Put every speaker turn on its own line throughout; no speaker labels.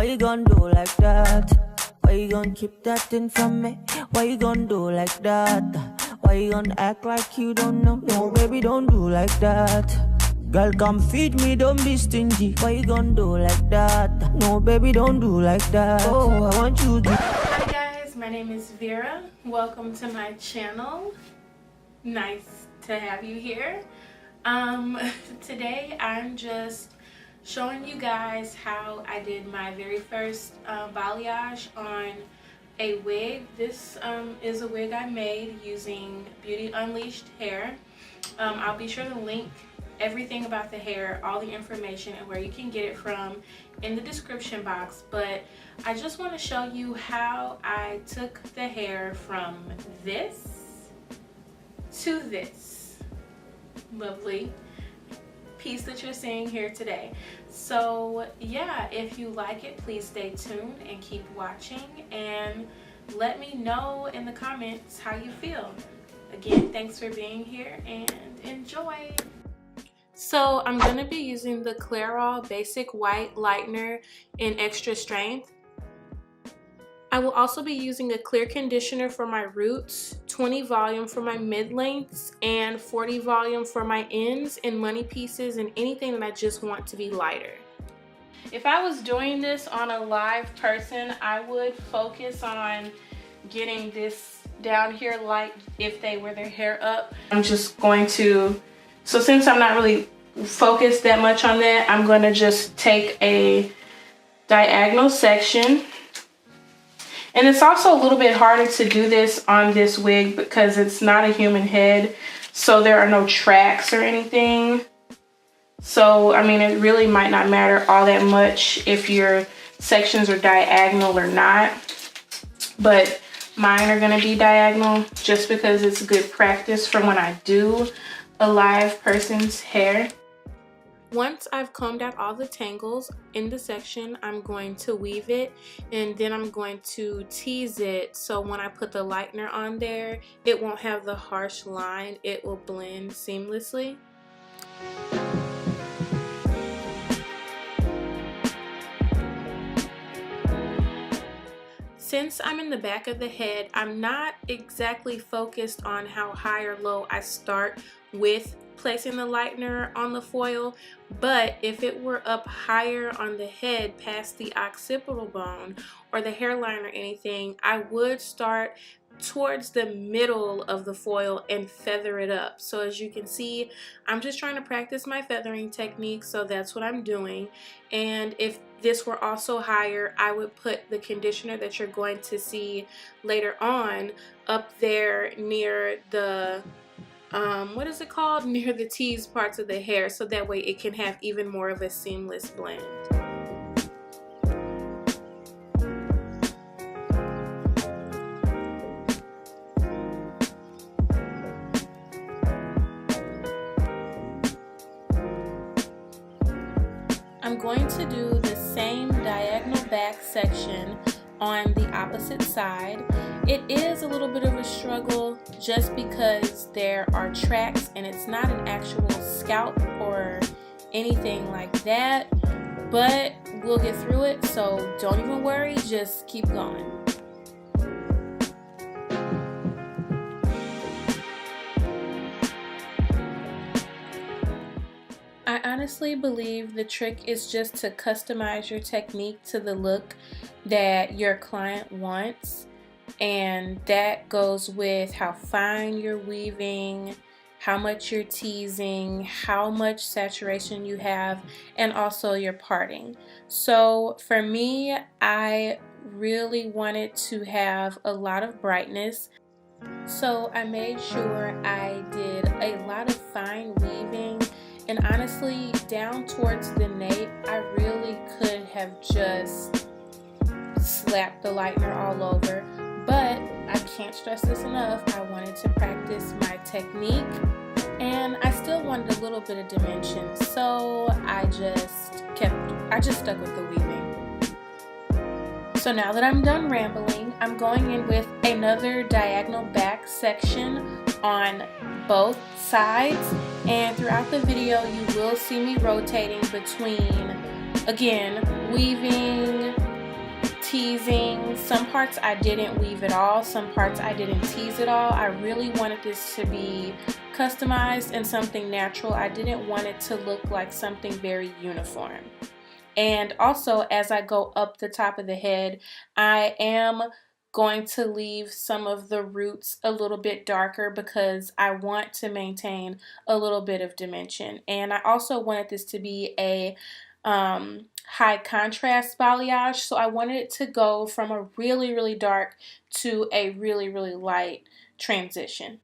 Why you gonna do like that? Why you gonna keep that thing from me? Why you gonna do like that? Why you gonna act like you don't know? No, baby, don't do like that. Girl, come feed me, don't be stingy. Why you gonna do like that? No, baby, don't do like that. Oh, I want you to.
Hi guys, my name is Vera. Welcome to my channel. Nice to have you here. Today I'm just showing you guys how I did my very first balayage on a wig. This is a wig I made using Beauty Unleashed hair. I'll be sure to link everything about the hair, all the information, and where you can get it from in the description box. But I just want to show you how I took the hair from this to this lovely piece that you're seeing here today. So yeah, if you like it, please stay tuned and keep watching, and let me know in the comments how you feel. Again, thanks for being here and enjoy. So I'm going to be using the Clairol Basic White Lightener in Extra Strength. I will also be using a clear conditioner for my roots, 20 volume for my mid-lengths, and 40 volume for my ends and money pieces and anything that I just want to be lighter. If I was doing this on a live person, I would focus on getting this down here like if they wear their hair up. I'm just going to, so since I'm not really focused that much on that, I'm going to just take a diagonal section. And it's also a little bit harder to do this on this wig because it's not a human head, so there are no tracks or anything. So I mean, it really might not matter all that much if your sections are diagonal or not, but mine are going to be diagonal just because it's good practice for when I do a live person's hair. Once I've combed out all the tangles in the section, I'm going to weave it, and then I'm going to tease it so when I put the lightener on there, it won't have the harsh line. It will blend seamlessly. Since I'm in the back of the head, I'm not exactly focused on how high or low I start with placing the lightener on the foil, but if it were up higher on the head past the occipital bone or the hairline or anything, I would start towards the middle of the foil and feather it up. So as you can see, I'm just trying to practice my feathering technique, so that's what I'm doing. And if this were also higher, I would put the conditioner that you're going to see later on up there near the what is it called? Near the tease parts of the hair, so that way it can have even more of a seamless blend. I'm going to do the same diagonal back section on the opposite side. It is a little bit of a struggle just because there are tracks and it's not an actual scalp or anything like that, but we'll get through it, so don't even worry, just keep going. I honestly believe the trick is just to customize your technique to the look that your client wants, and that goes with how fine you're weaving, how much you're teasing, how much saturation you have, and also your parting. So for me, I really wanted to have a lot of brightness, so I made sure I did a lot of fine weaving. And honestly, down towards the nape, I really could have just slapped the lightener all over, but I can't stress this enough. I wanted to practice my technique, and I still wanted a little bit of dimension, so I just stuck with the weaving. So now that I'm done rambling, I'm going in with another diagonal back section on both sides, and throughout the video you will see me rotating between, again, weaving, teasing. Some parts I didn't weave at all, some parts I didn't tease at all. I really wanted this to be customized and something natural. I didn't want it to look like something very uniform. And also, as I go up the top of the head, I am going to leave some of the roots a little bit darker because I want to maintain a little bit of dimension. And I also wanted this to be a high contrast balayage, so I wanted it to go from a really, really dark to a really, really light transition.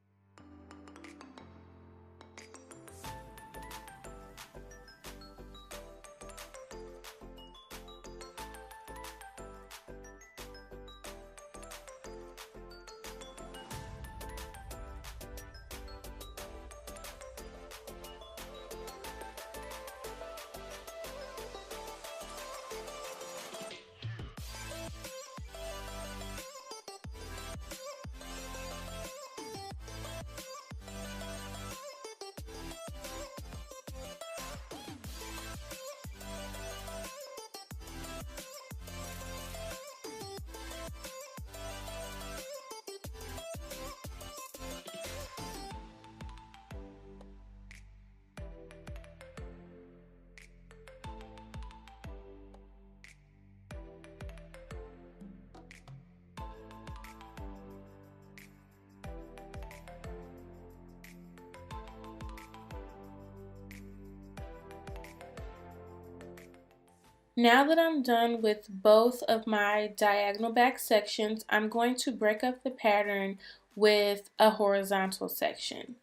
Now that I'm done with both of my diagonal back sections, I'm going to break up the pattern with a horizontal section.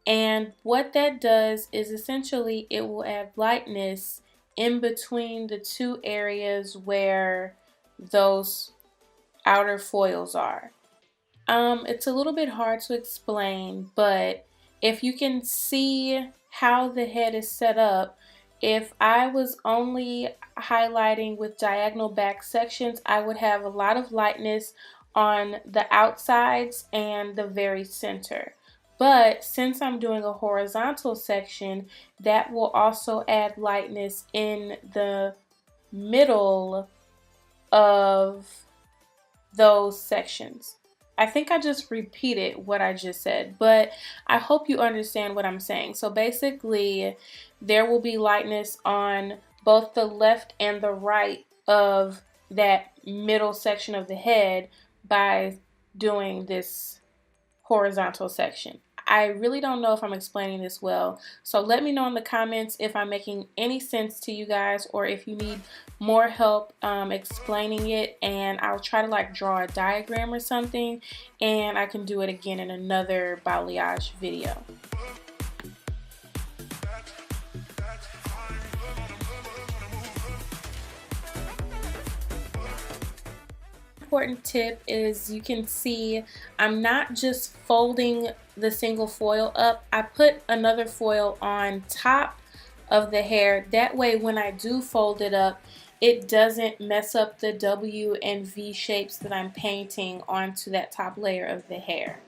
And what that does is essentially it will add lightness in between the two areas where those outer foils are. It's a little bit hard to explain, but if you can see how the head is set up, if I was only highlighting with diagonal back sections, I would have a lot of lightness on the outsides and the very center. But since I'm doing a horizontal section, that will also add lightness in the middle of those sections. I think I just repeated what I just said, but I hope you understand what I'm saying. So basically, there will be lightness on both the left and the right of that middle section of the head by doing this horizontal section. I really don't know if I'm explaining this well, so let me know in the comments if I'm making any sense to you guys or if you need more help explaining it, and I'll try to like draw a diagram or something, and I can do it again in another balayage video. Important tip is you can see I'm not just folding the single foil up, I put another foil on top of the hair. That way when I do fold it up, it doesn't mess up the W and V shapes that I'm painting onto that top layer of the hair.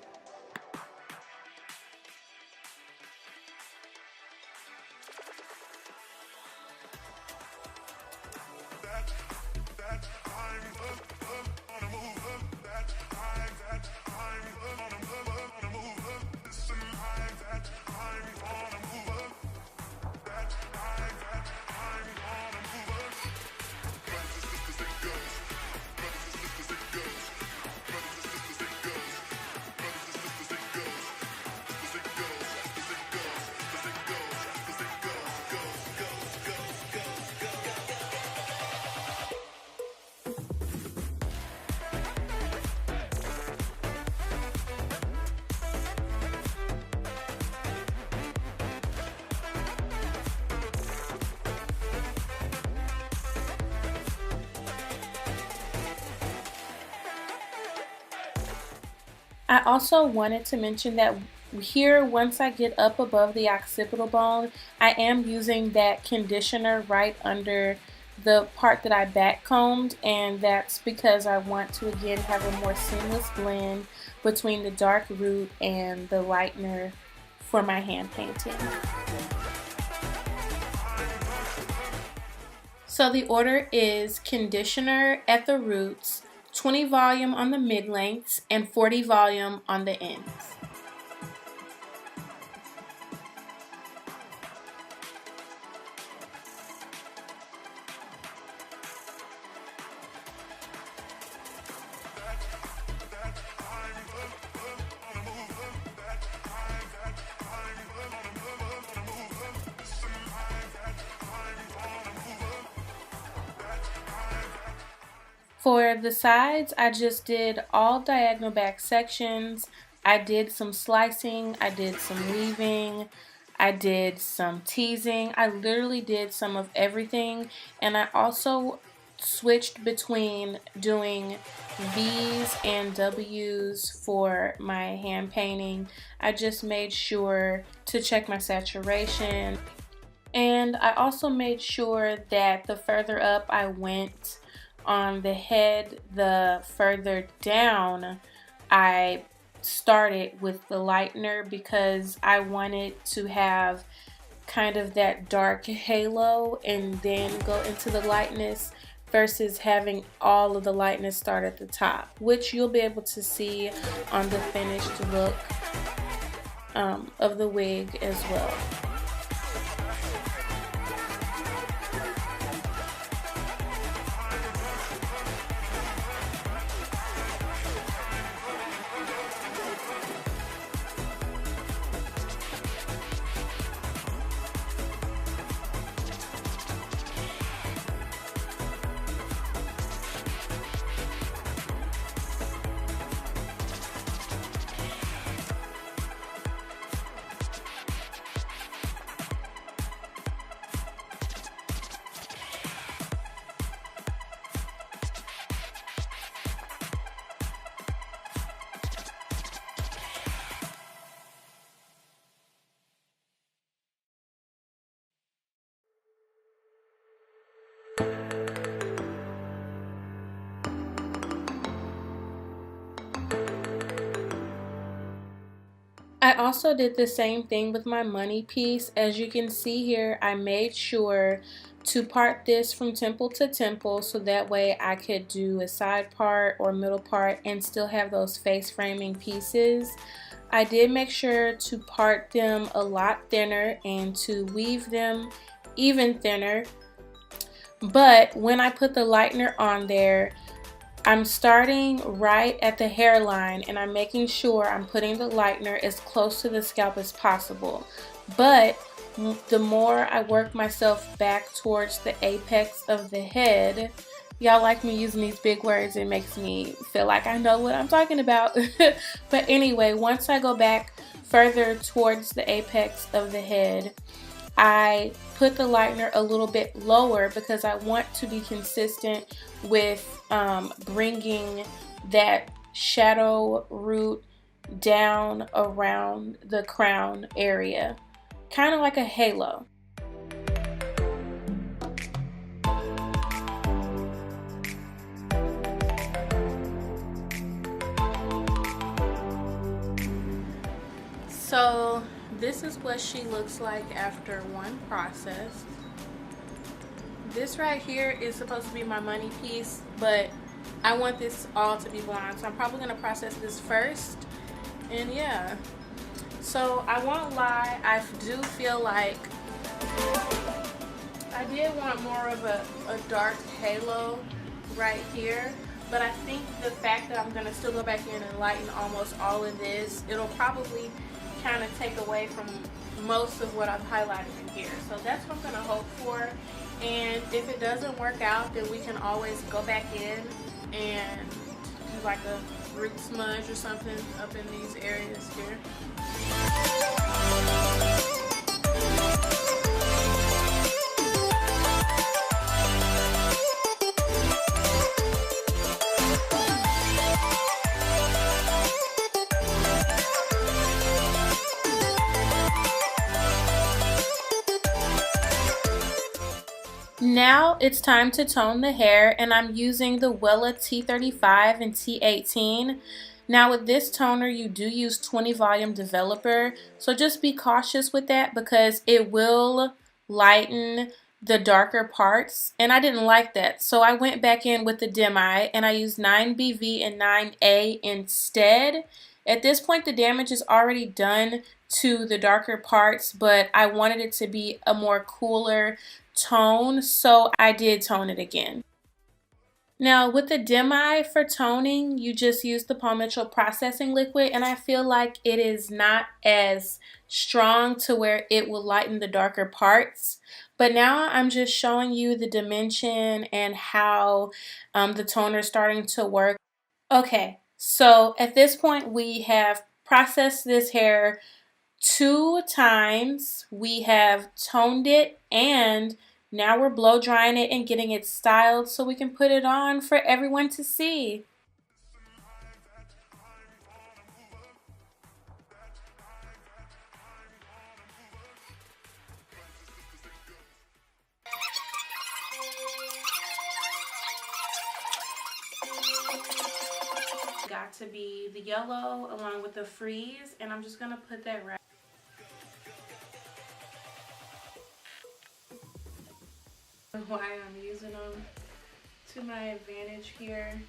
I also wanted to mention that here, once I get up above the occipital bone, I am using that conditioner right under the part that I back combed, and that's because I want to again have a more seamless blend between the dark root and the lightener for my hand painting. So the order is conditioner at the roots, 20 volume on the mid-lengths, and 40 volume on the ends. For the sides, I just did all diagonal back sections. I did some slicing, I did some weaving, I did some teasing. I literally did some of everything, and I also switched between doing V's and W's for my hand painting. I just made sure to check my saturation, and I also made sure that the further up I went on the head, the further down I started with the lightener, because I wanted to have kind of that dark halo and then go into the lightness, versus having all of the lightness start at the top, which you'll be able to see on the finished look of the wig as well. I also did the same thing with my money piece. As you can see here, I made sure to part this from temple to temple, so that way I could do a side part or middle part and still have those face framing pieces. I did make sure to part them a lot thinner and to weave them even thinner. But when I put the lightener on there, I'm starting right at the hairline, and I'm making sure I'm putting the lightener as close to the scalp as possible. But the more I work myself back towards the apex of the head, y'all like me using these big words, it makes me feel like I know what I'm talking about. But anyway, once I go back further towards the apex of the head, I put the lightener a little bit lower, because I want to be consistent with bringing that shadow root down around the crown area, kind of like a halo. So this is what she looks like after one process. This right here is supposed to be my money piece, but I want this all to be blonde, so I'm probably going to process this first. And yeah, so I won't lie, I do feel like I did want more of a dark halo right here, but I think the fact that I'm going to still go back in and lighten almost all of this, it'll probably kind of take away from most of what I've highlighted in here. So that's what I'm going to hope for. And if it doesn't work out, then we can always go back in and do like a root smudge or something up in these areas here. Now it's time to tone the hair, and I'm using the Wella T35 and T18. Now with this toner, you do use 20 volume developer, so just be cautious with that, because it will lighten the darker parts, and I didn't like that. So I went back in with the Demi and I used 9BV and 9A instead. At this point, the damage is already done to the darker parts, but I wanted it to be a more cooler tone, so I did tone it again. Now with the Demi for toning, you just use the Palm Mitchell processing liquid, and I feel like it is not as strong to where it will lighten the darker parts. But now I'm just showing you the dimension and how the toner is starting to work. Okay, so at this point we have processed this hair 2 times. We have toned it, and now we're blow drying it and getting it styled so we can put it on for everyone to see. Got to be the yellow along with the freeze, and I'm just gonna put that right. Why I'm using them to my advantage here.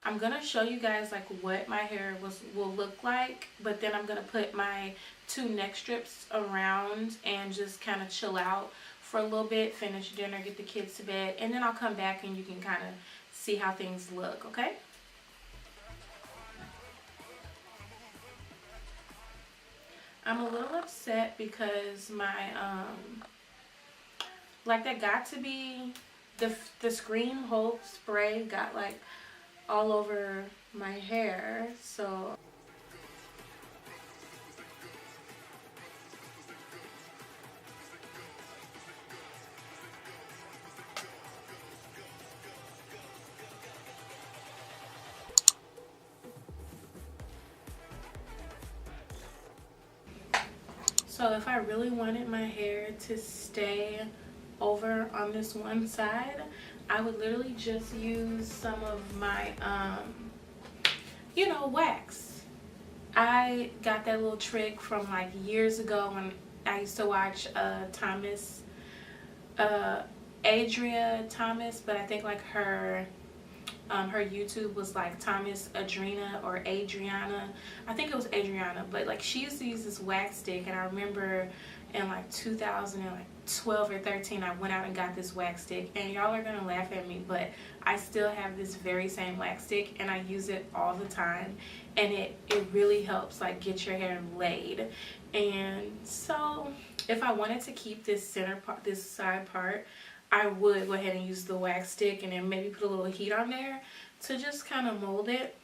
I'm gonna show you guys like what my hair will look like, but then I'm gonna put my 2 neck strips around and just kind of chill out for a little bit, finish dinner, get the kids to bed, and then I'll come back and you can kind of see how things look, okay? I'm a little upset because my like that got to be the Scream Hope spray got like all over my hair, so if I really wanted my hair to stay over on this one side, I would literally just use some of my you know, wax. I got that little trick from like years ago when I used to watch Thomas, Adria Thomas, but I think like her YouTube was like Thomas Adrena or Adriana. I think it was Adriana, but like she used to use this wax stick, and I remember in like 2012 or 13 I went out and got this wax stick, and y'all are gonna laugh at me, but I still have this very same wax stick and I use it all the time, and it really helps like get your hair laid. And so if I wanted to keep this center part, this side part, I would go ahead and use the wax stick and then maybe put a little heat on there to just kind of mold it.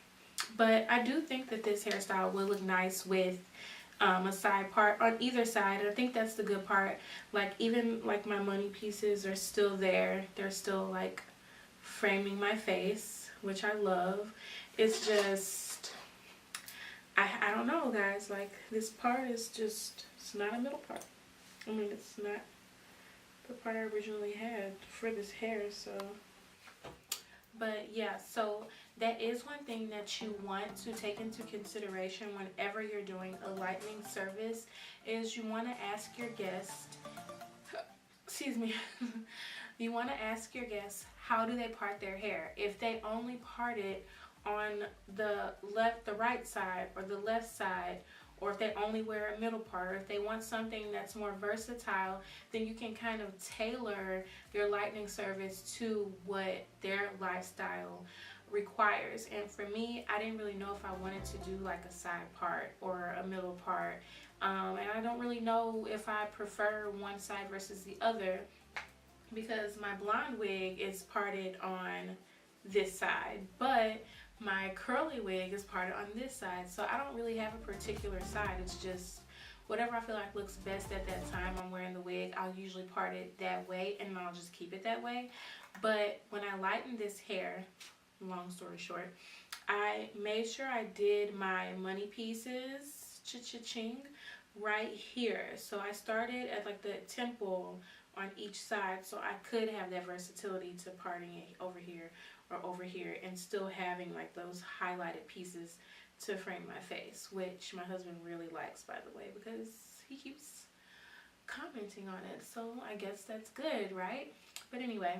But I do think that this hairstyle would look nice with a side part on either side. I think that's the good part. Like even like my money pieces are still there. They're still like framing my face, which I love. It's just, I don't know guys, like this part is just, it's not a middle part. I mean, it's not the part I originally had for this hair, so. But yeah, so that is one thing that you want to take into consideration whenever you're doing a lightening service, is you want to ask your guest, excuse me, you want to ask your guests how do they part their hair. If they only part it on the right side or the left side, or if they only wear a middle part, or if they want something that's more versatile, then you can kind of tailor your lightening service to what their lifestyle requires. And for me, I didn't really know if I wanted to do like a side part or a middle part, and I don't really know if I prefer one side versus the other, because my blonde wig is parted on this side, but my curly wig is parted on this side, so I don't really have a particular side. It's just whatever I feel like looks best at that time. I'm wearing the wig, I'll usually part it that way, and I'll just keep it that way. But when I lightened this hair, long story short, I made sure I did my money pieces, cha-cha-ching, right here. So I started at like the temple on each side, so I could have that versatility to parting it over here or over here and still having like those highlighted pieces to frame my face, which my husband really likes, by the way, because he keeps commenting on it. So I guess that's good, right? But anyway,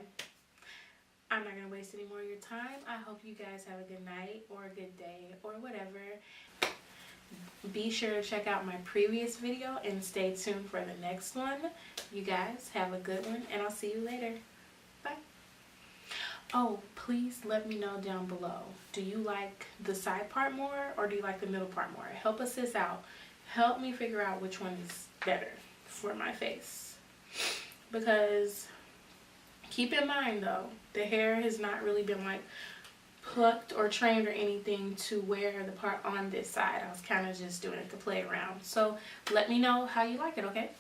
I'm not gonna waste any more of your time. I hope you guys have a good night or a good day or whatever. Be sure to check out my previous video and stay tuned for the next one. You guys have a good one, and I'll see you later. Bye. Oh, please let me know down below. Do you like the side part more, or do you like the middle part more? Help us this out. Help me figure out which one is better for my face. Because keep in mind though, the hair has not really been like plucked or trained or anything to wear the part on this side. I was kind of just doing it to play around. So let me know how you like it, okay?